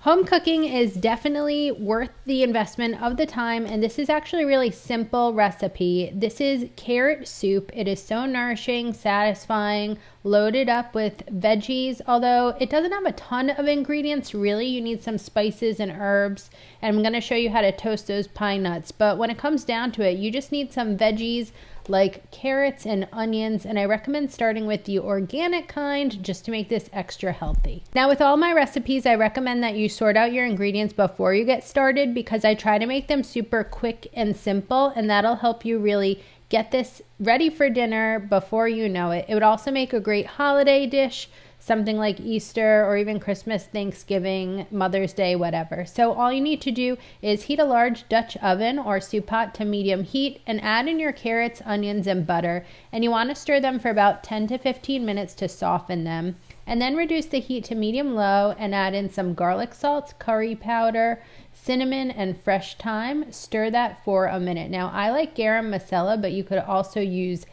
Home cooking is definitely worth the investment of the time, and this is actually a really simple recipe. This is carrot soup. It is so nourishing, satisfying, loaded up with veggies, although it doesn't have a ton of ingredients really. You need some spices and herbs, and I'm going to show you how to toast those pine nuts. But when it comes down to it, you just need some veggies like carrots and onions, and I recommend starting with the organic kind just to make this extra healthy. Now with all my recipes, I recommend that you sort out your ingredients before you get started because I try to make them super quick and simple, and that'll help you really get this ready for dinner before you know it. It would also make a great holiday dish, something like Easter or even Christmas, Thanksgiving, Mother's Day, whatever. So all you need to do is heat a large Dutch oven or soup pot to medium heat and add in your carrots, onions, and butter. And you want to stir them for about 10 to 15 minutes to soften them. And then reduce the heat to medium low and add in some garlic salt, curry powder, cinnamon, and fresh thyme. Stir that for a minute. Now I like garam masala, but you could also use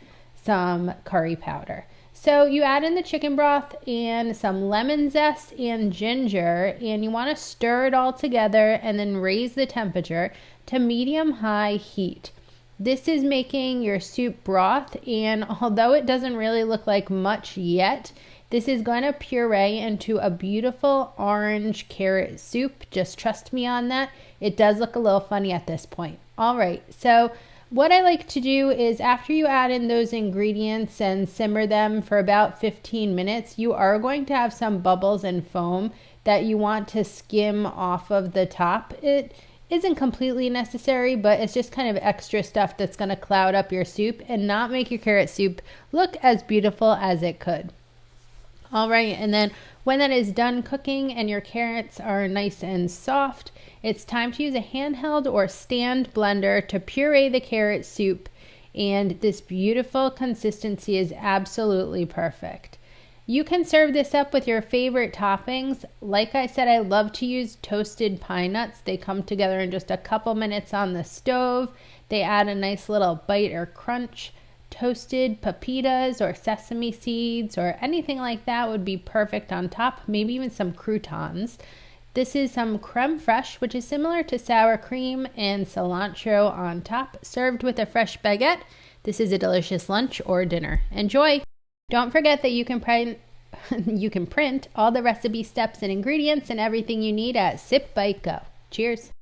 some curry powder. So you add in the chicken broth and some lemon zest and ginger, and you want to stir it all together and then raise the temperature to medium-high heat. This is making your soup broth, and although it doesn't really look like much yet, this is going to puree into a beautiful orange carrot soup. Just trust me on that. It does look a little funny at this point. All right, so what I like to do is after you add in those ingredients and simmer them for about 15 minutes, you are going to have some bubbles and foam that you want to skim off of the top. It isn't completely necessary, but it's just kind of extra stuff that's going to cloud up your soup and not make your carrot soup look as beautiful as it could. All right, and then when that is done cooking and your carrots are nice and soft, it's time to use a handheld or stand blender to puree the carrot soup, and this beautiful consistency is absolutely perfect. You can serve this up with your favorite toppings. Like I said, I love to use toasted pine nuts. They come together in just a couple minutes on the stove. They add a nice little bite or crunch. Toasted pepitas or sesame seeds or anything like that would be perfect on top, maybe even some croutons. This is some creme fraiche, which is similar to sour cream, and cilantro on top, served with a fresh baguette. This is a delicious lunch or dinner. Enjoy! Don't forget that you can print all the recipe steps and ingredients and everything you need at Sip Bite Go. Cheers!